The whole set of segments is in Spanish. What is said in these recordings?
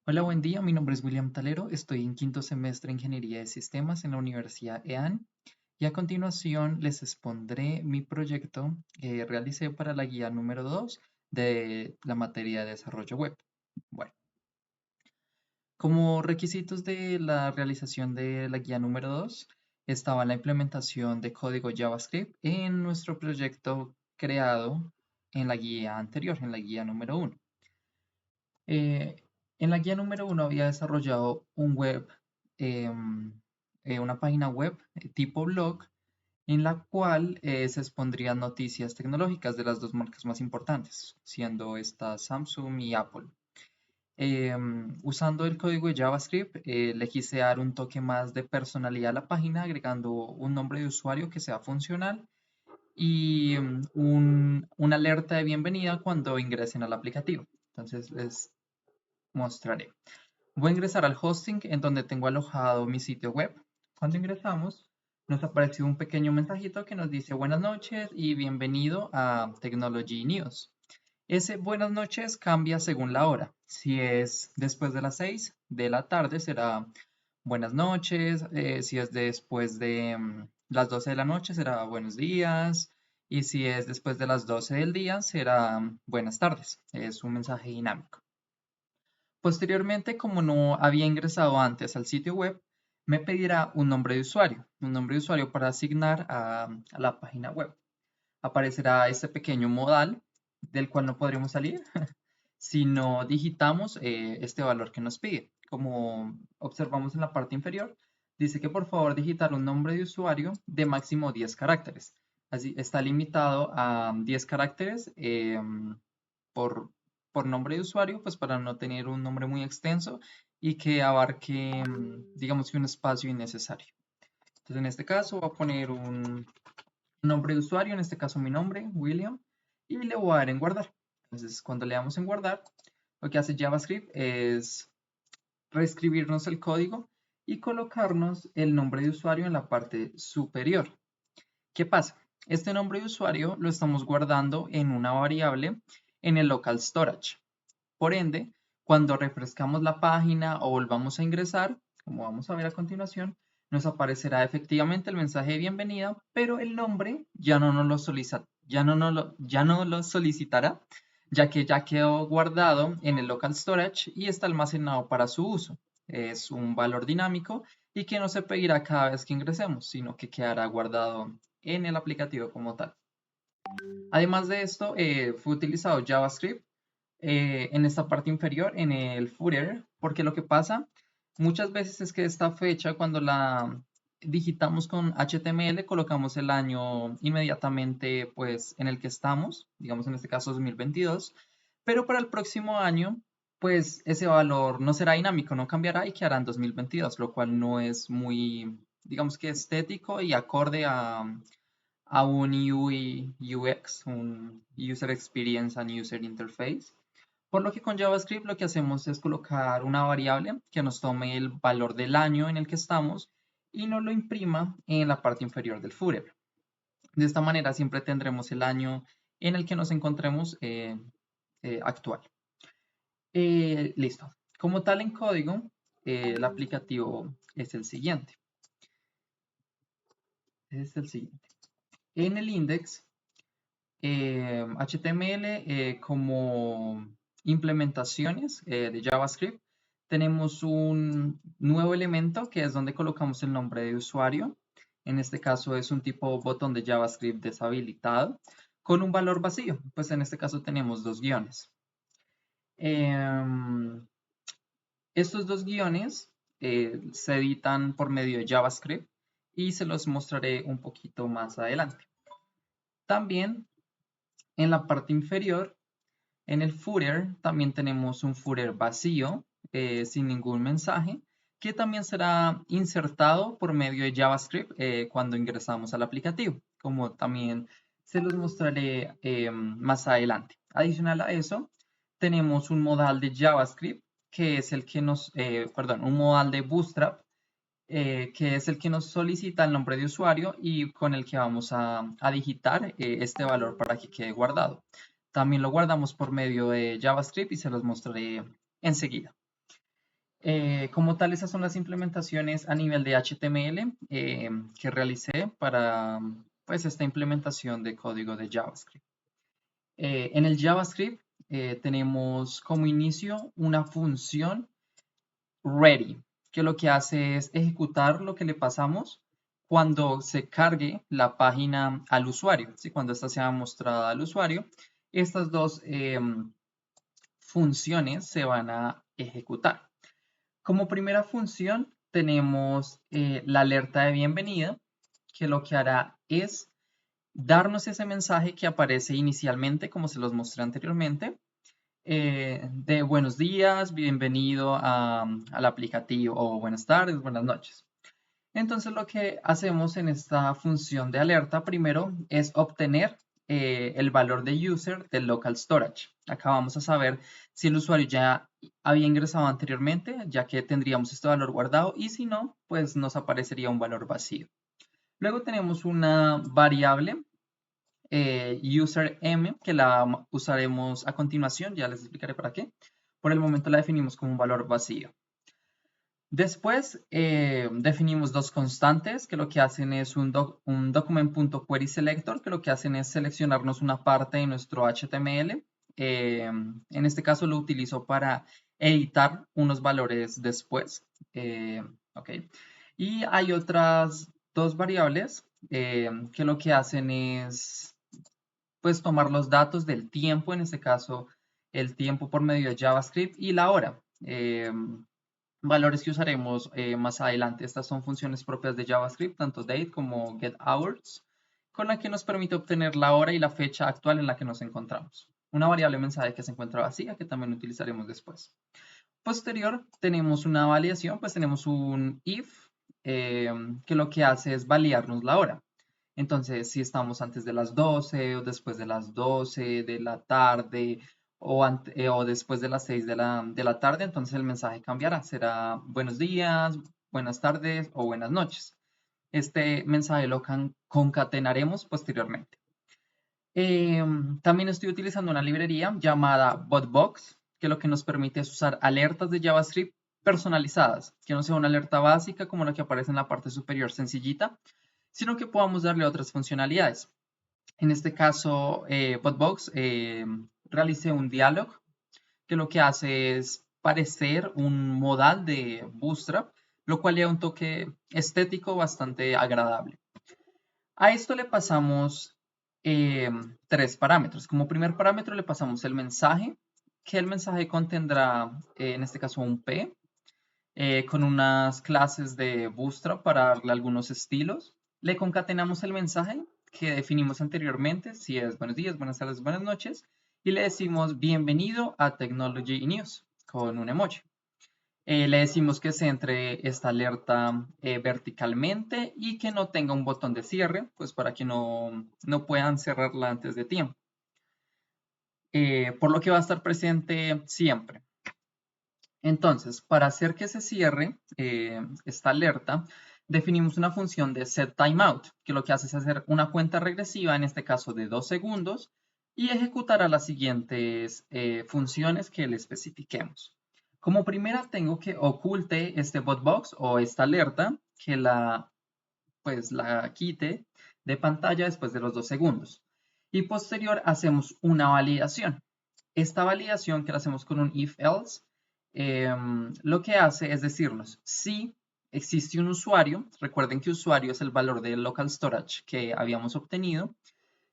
Hola, buen día. Mi nombre es William Talero. Estoy en quinto semestre de Ingeniería de Sistemas en la Universidad EAN y a continuación les expondré mi proyecto que realicé para la guía número 2 de la materia de desarrollo web. Bueno, como requisitos de la realización de la guía número 2 estaba la implementación de código JavaScript en nuestro proyecto creado en la guía anterior, en la guía número 1. Eh, en la guía número 1 había desarrollado em, una página web tipo blog en la cual se expondrían noticias tecnológicas de las dos marcas más importantes, siendo estas Samsung y Apple. Usando el código de JavaScript, le quise dar un toque más de personalidad a la página, agregando un nombre de usuario que sea funcional y una alerta de bienvenida cuando ingresen al aplicativo. Entonces les mostraré. Voy a ingresar al hosting en donde tengo alojado mi sitio web. Cuando ingresamos, nos apareció un pequeño mensajito que nos dice buenas noches y bienvenido a Technology News. Ese buenas noches cambia según la hora. Si es después de las 6 de la tarde será buenas noches. Si es después de las 12 de la noche será buenos días. Y si es después de las 12 del día será buenas tardes. Es un mensaje dinámico. Posteriormente, como no había ingresado antes al sitio web, me pedirá un nombre de usuario para asignar a la página web. Aparecerá este pequeño modal del cual no podremos salir si no digitamos este valor que nos pide. Como observamos en la parte inferior, dice que por favor digitar un nombre de usuario de máximo 10 caracteres. Así está limitado a 10 caracteres por, por nombre de usuario, pues para no tener un nombre muy extenso y que abarque, digamos que un espacio innecesario. Entonces, en este caso, voy a poner un nombre de usuario, en este caso mi nombre, William, y le voy a dar en guardar. Entonces, cuando le damos en guardar, lo que hace JavaScript es reescribirnos el código y colocarnos el nombre de usuario en la parte superior. ¿Qué pasa? Este nombre de usuario lo estamos guardando en una variable en el local storage. Por ende, cuando refrescamos la página o volvamos a ingresar, como vamos a ver a continuación, nos aparecerá efectivamente el mensaje de bienvenida, pero el nombre ya no nos lo ya no lo solicitará, ya que ya quedó guardado en el local storage y está almacenado para su uso. Es un valor dinámico y que no se pedirá cada vez que ingresemos, sino que quedará guardado en el aplicativo como tal. Además de esto, fue utilizado JavaScript en esta parte inferior, en el footer, porque lo que pasa muchas veces es que esta fecha, cuando la digitamos con HTML, colocamos el año inmediatamente pues, en el que estamos, digamos en este caso 2022, pero para el próximo año, pues ese valor no será dinámico, no cambiará y quedará en 2022, lo cual no es muy, digamos que estético y acorde a un UI UX, un User Experience and User Interface. Por lo que con JavaScript lo que hacemos es colocar una variable que nos tome el valor del año en el que estamos y nos lo imprima en la parte inferior del footer. De esta manera siempre tendremos el año en el que nos encontremos actual. Listo. Como tal en código, el aplicativo es el siguiente. Es el siguiente. En el index HTML como implementaciones de JavaScript, tenemos un nuevo elemento que es donde colocamos el nombre de usuario. En este caso es un tipo botón de JavaScript deshabilitado con un valor vacío. Pues en este caso tenemos dos guiones. Em, Estos dos guiones se editan por medio de JavaScript y se los mostraré un poquito más adelante. También en la parte inferior, en el footer, también tenemos un footer vacío, sin ningún mensaje, que también será insertado por medio de JavaScript cuando ingresamos al aplicativo, como también se los mostraré más adelante. Adicional a eso, tenemos un modal de JavaScript, que es el que perdón, un modal de Bootstrap, que es el que nos solicita el nombre de usuario y con el que vamos a digitar este valor para que quede guardado. También lo guardamos por medio de JavaScript y se los mostraré enseguida. Como tal, esas son las implementaciones a nivel de HTML que realicé para pues, esta implementación de código de JavaScript. En el JavaScript tenemos como inicio una función ready, que lo que hace es ejecutar lo que le pasamos cuando se cargue la página al usuario, ¿sí? Cuando esta sea mostrada al usuario. Estas dos funciones se van a ejecutar. Como primera función tenemos la alerta de bienvenida, que lo que hará es darnos ese mensaje que aparece inicialmente, como se los mostré anteriormente, de buenos días, bienvenido al aplicativo, o buenas tardes, buenas noches. Entonces lo que hacemos en esta función de alerta primero es obtener el valor de user del local storage. Acá vamos a saber si el usuario ya había ingresado anteriormente, ya que tendríamos este valor guardado, y si no, pues nos aparecería un valor vacío. Luego tenemos una variable user m, que la usaremos a continuación, ya les explicaré para qué. Por el momento la definimos como un valor vacío. Después definimos dos constantes que lo que hacen es un document.querySelector, que lo que hacen es seleccionarnos una parte de nuestro HTML. En este caso lo utilizo para editar unos valores después. Ok. Y hay otras dos variables que lo que hacen es pues tomar los datos del tiempo, en este caso el tiempo por medio de JavaScript y la hora. Valores que usaremos más adelante. Estas son funciones propias de JavaScript, tanto date como getHours, con la que nos permite obtener la hora y la fecha actual en la que nos encontramos. Una variable mensaje que se encuentra vacía, que también utilizaremos después. Posterior, tenemos una validación, pues tenemos un if, que lo que hace es validarnos la hora. Entonces, si estamos antes de las 12 o después de las 12 de la tarde o después de las 6 de la tarde, entonces el mensaje cambiará. Será buenos días, buenas tardes o buenas noches. Este mensaje lo concatenaremos posteriormente. También estoy utilizando una librería llamada BotBox, que lo que nos permite es usar alertas de JavaScript personalizadas, que no sea una alerta básica como la que aparece en la parte superior sencillita, sino que podamos darle otras funcionalidades. En este caso, BotBox realicé un dialog que lo que hace es parecer un modal de Bootstrap, lo cual le da un toque estético bastante agradable. A esto le pasamos tres parámetros. Como primer parámetro le pasamos el mensaje, que el mensaje contendrá, en este caso, un P, con unas clases de Bootstrap para darle algunos estilos. Le concatenamos el mensaje que definimos anteriormente, si es buenos días, buenas tardes, buenas noches, y le decimos bienvenido a Technology News con un emoji. Le decimos que centre esta alerta verticalmente y que no tenga un botón de cierre, pues para que no puedan cerrarla antes de tiempo. Por lo que va a estar presente siempre. Entonces, para hacer que se cierre esta alerta, definimos una función de setTimeout, que lo que hace es hacer una cuenta regresiva, en este caso de 2 segundos, y ejecutará las siguientes funciones que le especifiquemos. Como primera, tengo que oculte este botbox o esta alerta, que la quite de pantalla después de los 2 segundos. Y posterior, hacemos una validación. Esta validación que la hacemos con un if-else, lo que hace es decirnos si existe un usuario, recuerden que usuario es el valor del local storage que habíamos obtenido.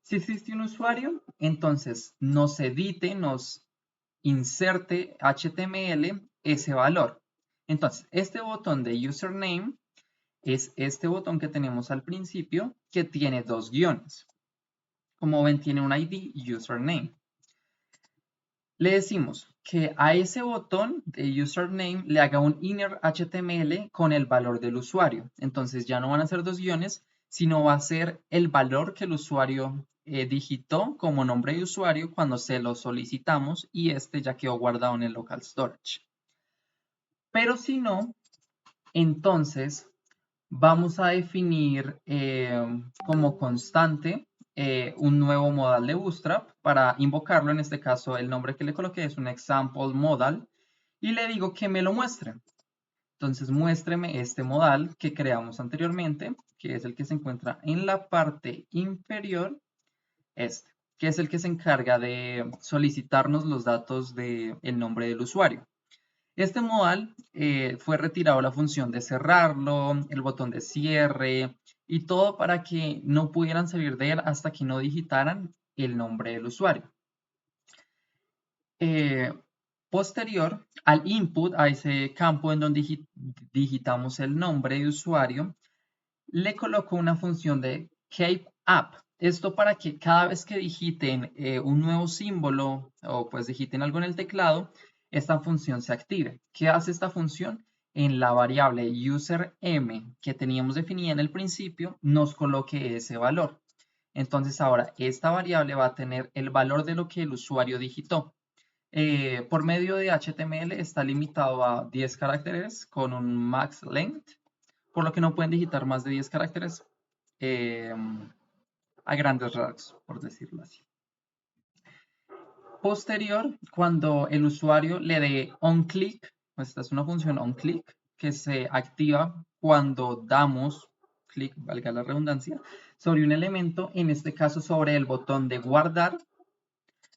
Si existe un usuario, entonces nos edite, nos inserte HTML ese valor. Entonces, este botón de username es este botón que tenemos al principio que tiene dos guiones. Como ven, tiene un ID username. Le decimos que a ese botón de username le haga un inner HTML con el valor del usuario. Entonces ya no van a ser dos guiones, sino va a ser el valor que el usuario digitó como nombre de usuario cuando se lo solicitamos y este ya quedó guardado en el local storage. Pero si no, entonces vamos a definir como constante un nuevo modal de Bootstrap para invocarlo. En este caso, el nombre que le coloqué es un example modal y le digo que me lo muestre. Entonces muéstreme este modal que creamos anteriormente, que es el que se encuentra en la parte inferior, que es el que se encarga de solicitarnos los datos del nombre del usuario. Este modal fue retirado la función de cerrarlo, el botón de cierre y todo para que no pudieran salir de él hasta que no digitaran el nombre del usuario. Posterior al input, a ese campo en donde digitamos el nombre de usuario, le coloco una función de keep up. Esto para que cada vez que digiten un nuevo símbolo o pues digiten algo en el teclado, esta función se active. ¿Qué hace esta función? En la variable userm que teníamos definida en el principio, nos coloque ese valor. Entonces ahora esta variable va a tener el valor de lo que el usuario digitó. Por medio de HTML está limitado a 10 caracteres con un max length, por lo que no pueden digitar más de 10 caracteres eh, a grandes rasgos, por decirlo así. Posterior, cuando el usuario le dé onClick, esta es una función onClick que se activa cuando damos clic, valga la redundancia, sobre un elemento, en este caso sobre el botón de guardar.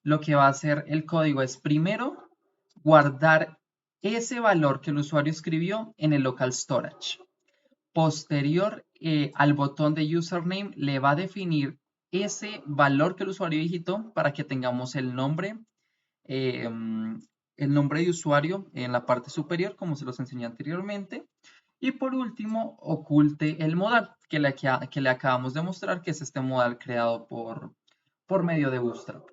Lo que va a hacer el código es primero guardar ese valor que el usuario escribió en el local storage. Posterior al botón de username le va a definir ese valor que el usuario digitó para que tengamos eh, el nombre de usuario en la parte superior, como se los enseñé anteriormente. Y por último, oculte el modal que le acabamos de mostrar, que es este modal creado por medio de Bootstrap.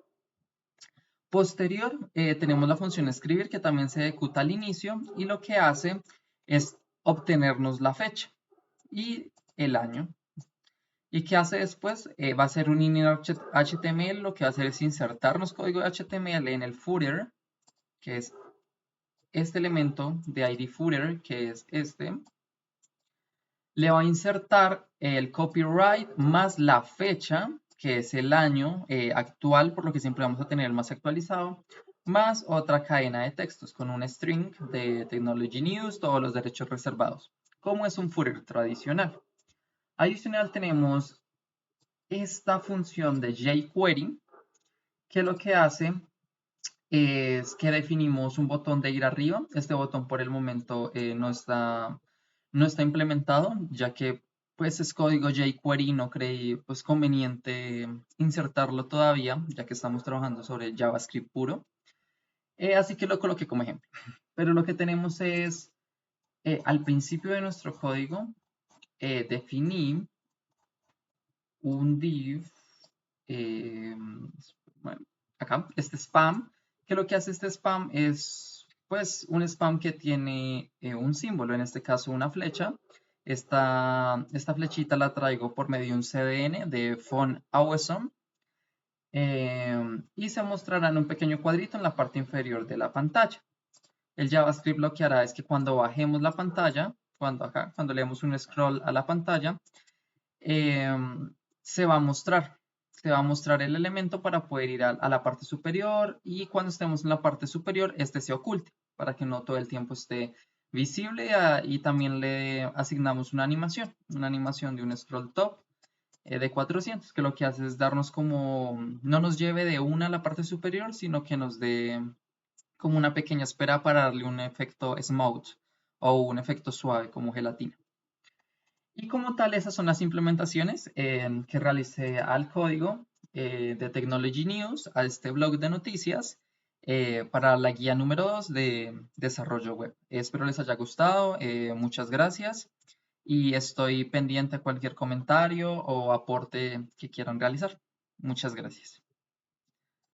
Posterior, tenemos la función escribir que también se ejecuta al inicio y lo que hace es obtenernos la fecha y el año. ¿Y qué hace después? Va a ser un inner HTML, lo que va a hacer es insertarnos código de HTML en el footer, que es este elemento de ID footer, que es este. Le va a insertar el copyright más la fecha, que es el año actual, por lo que siempre vamos a tener el más actualizado, más otra cadena de textos con un string de Technology News, todos los derechos reservados, como es un footer tradicional. Adicional tenemos esta función de jQuery, que lo que hace es que definimos un botón de ir arriba. Este botón por el momento no está implementado, ya que pues es código jQuery, no creí pues conveniente insertarlo todavía, ya que estamos trabajando sobre JavaScript puro. Así que lo coloqué como ejemplo. Pero lo que tenemos es, al principio de nuestro código, definí un div, bueno, acá, este spam, que lo que hace este spam es, pues, un spam que tiene un símbolo, en este caso una flecha. Esta flechita la traigo por medio de un CDN de font awesome y se mostrará en un pequeño cuadrito en la parte inferior de la pantalla. El JavaScript lo que hará es que cuando bajemos la pantalla, cuando le demos un scroll a la pantalla, se va a mostrar. Se va a mostrar el elemento para poder ir a la parte superior y cuando estemos en la parte superior, este se oculte para que no todo el tiempo esté visible y también le asignamos una animación de un scroll top de 400, que lo que hace es darnos como, no nos lleve de una a la parte superior, sino que nos dé como una pequeña espera para darle un efecto smooth o un efecto suave como gelatina. Y como tal, esas son las implementaciones que realicé al código de Technology News, a este blog de noticias, para la guía número 2 de desarrollo web. Espero les haya gustado, muchas gracias y estoy pendiente a cualquier comentario o aporte que quieran realizar. Muchas gracias.